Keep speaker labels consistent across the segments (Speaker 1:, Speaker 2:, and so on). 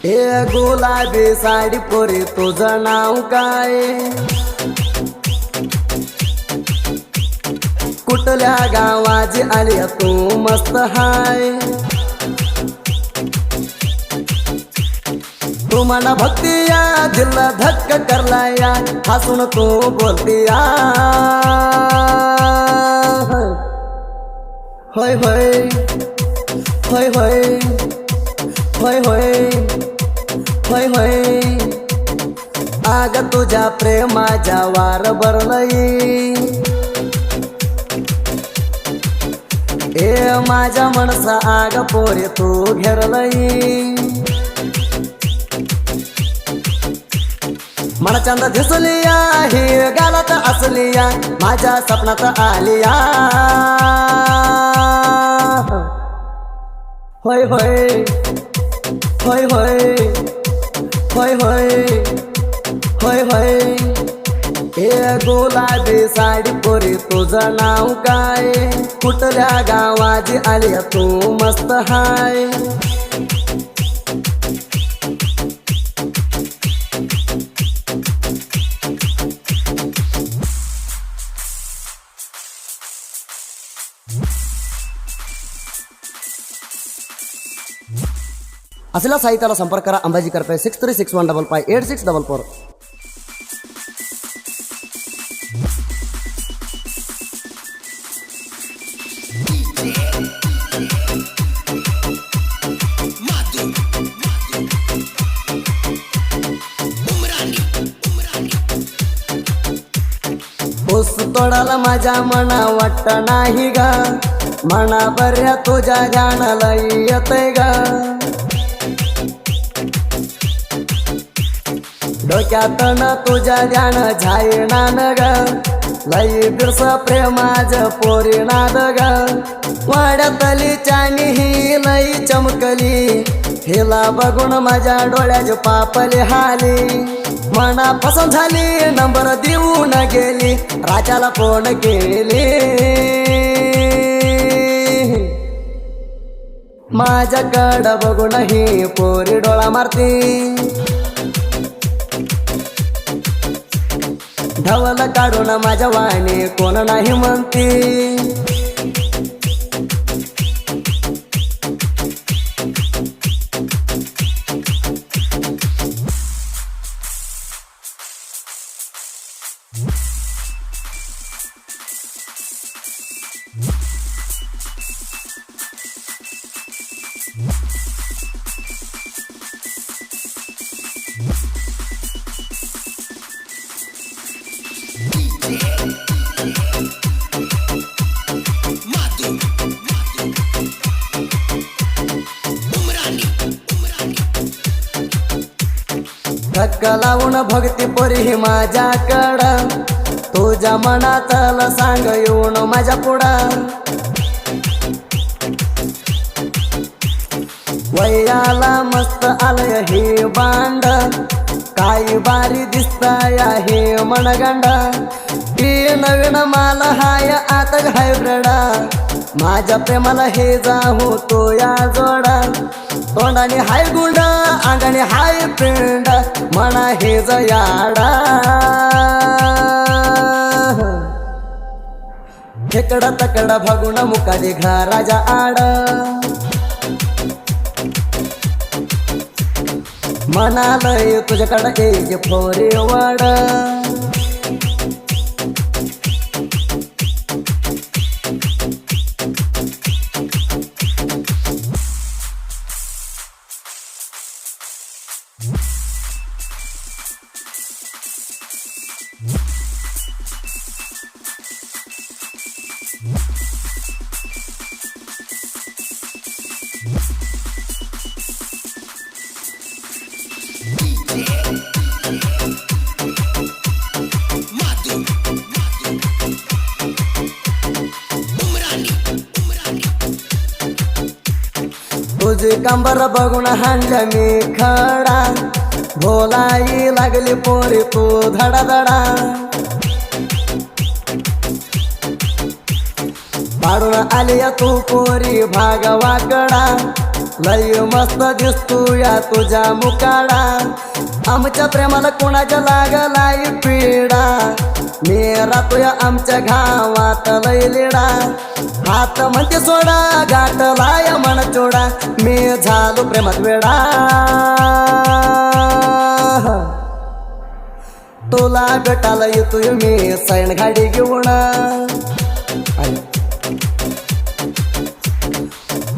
Speaker 1: ए गुलाबी साडी पोरी तुझं नाव काय? कुठल्या गावाची आली तू मस्त हाय. तू मना भक्ती या दिल धक्क करला या हसून तू बोलती या. होय होय होय होय होय होय होय होय. आग तुझ्या प्रेमाच्या वार भरलई. ए माझ्या मनसा आग पोरे तू घेरलई. मला चंद दिसलिया ही गालात असलिया माझ्या स्वप्नात आलिया. होय होय होय होय होय होय होय होय. ए गुलाबी साडी पोरी तुझं नाव काय? कुठल्या गावाची आली तू मस्त हाय. असला साहित्याला संपर्क करा. अंबाजी करपे 6361558644. ऊस तोडाला माझ्या मना वाटत नाही गा. मना बऱ्या तुझ्या जाणाला येतय गा. डोक्यात न तुझ्या ध्यान झायना न ग. लई बिरस प्रेमाज पोरी नाद ग. वाड्यातली चानी ही लई चमकली. हिला बघून माझ्या डोळ्याची पापली हाली. मना पसंत झाली नंबर देऊन गेली. राजाला फोन केली. माझ्याकडं बघून ही पोरी डोळा मारती. ढवल काढून माझ्या वाणी कोण नाही म्हणती. धक्क लावून भक्ती पोरी माझ्याकडं. तुझ्या मनातलं सांग येऊन माझ्या पुढं. वयाला मस्त आलंय हे बांड. काही बारी दिसताय हे मनगंड. ती नवीन माल हाय आता हायब्रिड. माझ्या प्रेमाला हे जाऊ तो या जोडा. तोंडाने हाय गुंड अंगाने हाय पिंड. मना हे जयाडा. खेकडा तकडा भागून मुकाली घराच्या आड. म्हणालय तुझ्याकडं एक फोरी वाड. तुझी कंबर बघून हांडल्या मी खडा. बोलाई लागली पोरी तू धडा धडा. काढून आली तू पोरी भागवाकडा, लय मस्त दिसतूया तुझ्या मुकाडा. आमच्या प्रेमाला कोणाच्या लागलाय पिडा, मी राहतोय आमच्या गावात लय लिडा. हात म्हणते सोडा गाठलाय मन चोडा, मी झालो प्रेमात वेडा. तुला गटाला येतोय मी सैन गाडी घेऊन,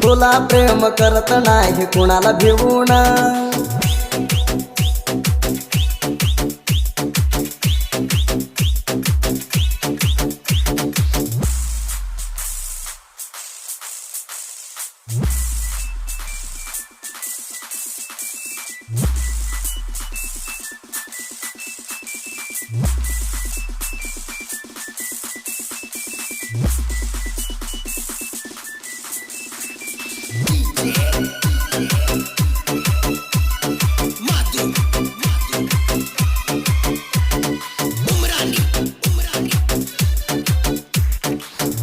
Speaker 1: तुला प्रेम करत नाही कुणाला भिवून.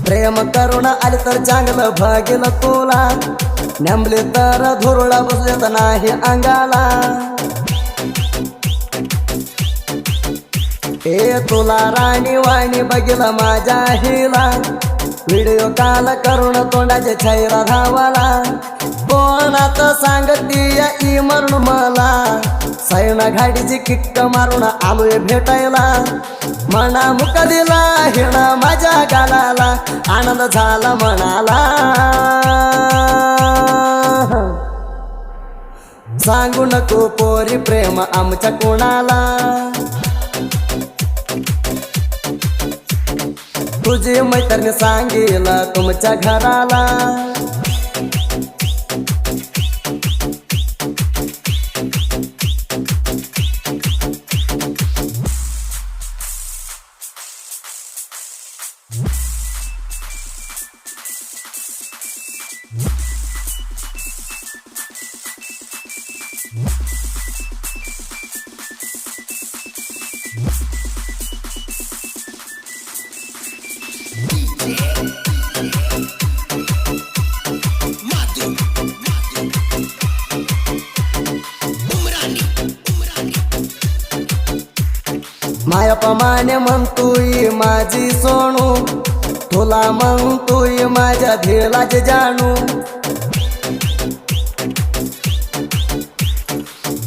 Speaker 1: प्रेम करून आले तर चांगलं भागेल तुला, नेमले तर धुरळा बसलेत नाही अंगाला. ए तुला राणी वाणी बघेल माझ्या हिला, व्हिडिओ कॉल करून तोंडाचे छैरा धावाला. कोणात सांगती मरून मला, सैना घाडीची किक्क मारून आलोय भेटायला. मना मुक दिला हिणा माझ्या गालाला, आनंद झाला मनाला. सांगू नको पोरी प्रेम आमच्या कोणाला, तुझी मैत्रीण सांगेल तुमच्या घराला. मायाप्रमाणे म्हणतोय माझी सोनू, तुला म्हणतोय माझ्या धीराचे जानू.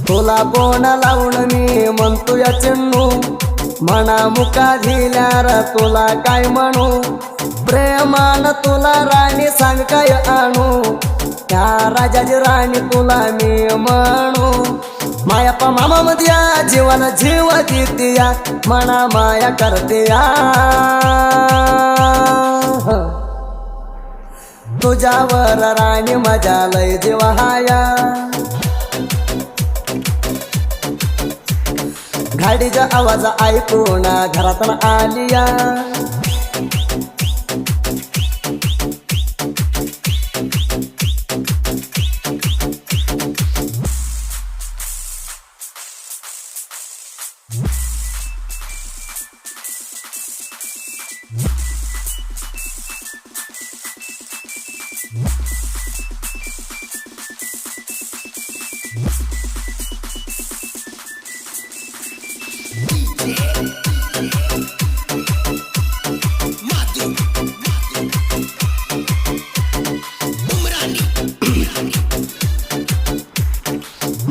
Speaker 1: तुला कोण लावून मी म्हणतोय चिन्नू, मना मुका दिल्यार तुला काय म्हणू. प्रेमान तुला राणी सांग काय आणू, त्या राजाची राणी तुला मी म्हणू. मायापा मामा मध्या जीवाला जीव देतिया, मना माया करतिया. तुझ्यावर राणी मजा लय जीवाया, गाडीचा आवाज ऐकून घरातून आलिया.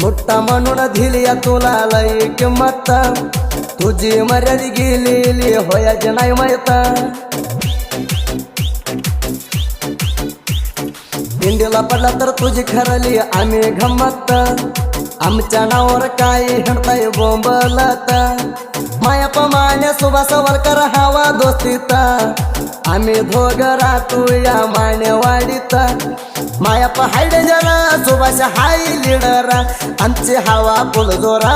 Speaker 1: मोठा म्हणून दिली तुला लय किंमत, तुझी मर्यादी गेलेली होयाची नाही माहित. इंडीला पडला तर तुझी खरली आम्ही गंमत, आमच्या नावावर काय हिंडताय बोंबलत. मायाप्रमाणे सुभाष वलकर हवा दोस्तीत, आम्ही दोघं राहतो या मानेवाडीत. मायापा हाय डेंजर, सुभाष हाय लीडर, आमची हवा फुल जोरा.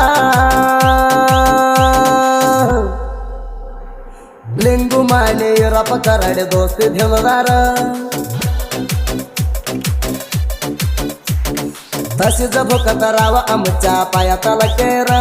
Speaker 1: लिंगू माने रप कराडे दोस्ती धेवदार, तशीच भुकत राव आमच्या पायातला केर.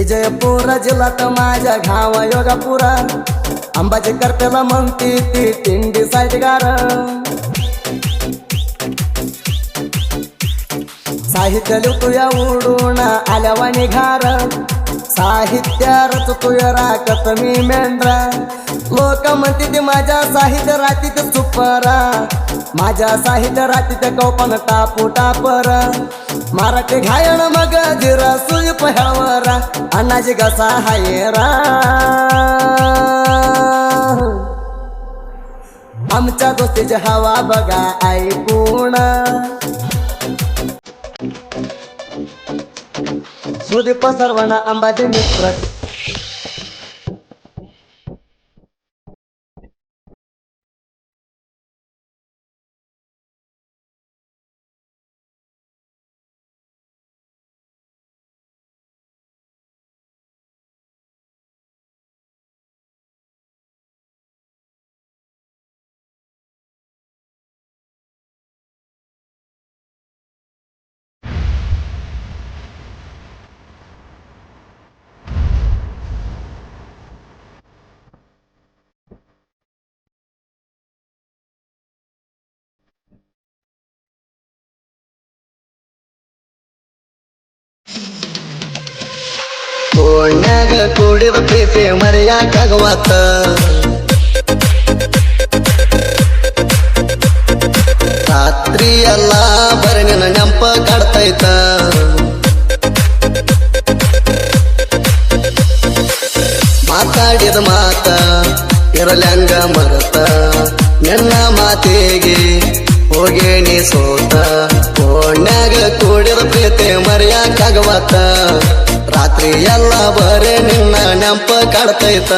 Speaker 1: विजयपूर जिल्ह्यात माझ्या गाव योगापुरा अंबाजी करपेला म्हणती ती तिंडी साईडगार साहित्य लिहतोया उडून आल्यावानी घार साहित्य रचतोय राखत मी मेंढरा लोक म्हणते ते माझ्या साहित्य रातीत सुपरा माझ्या साहित्य रातीत कौपन टापू टापर मराठी घायण मग जिरा सुई पहळवरा अण्णाजी घसा हायरा आमच्या दोस्तीची हवा बघा ऐकून सुदीप सर्वना अंबाजी मित्र कोण्याग कुडीर प्रीती मर्या कागवात रात्री ಎಲ್ಲ ಬರನಿನ ನೆಂಪ ಕಾಡ್ತೈತ ಮಾತಾಡಿದ ಮಾತ ಇರಲ್ಯಾಂಗ ಮರತ ನಿನ್ನ ಮಾತಿಗೆ ಹೋಗೇನಿ ಸೋತ ಕೋಣ್ಯಾಗ ಕೂಡಿದ ಪ್ರೀತಿ ಮರ್ಯಾಕಾಗವತ್ತ ರಾತ್ರಿ ಎಲ್ಲ ಬರೇ ನಿನ್ನ ನೆಂಪ ಕಾಡ್ತೈತ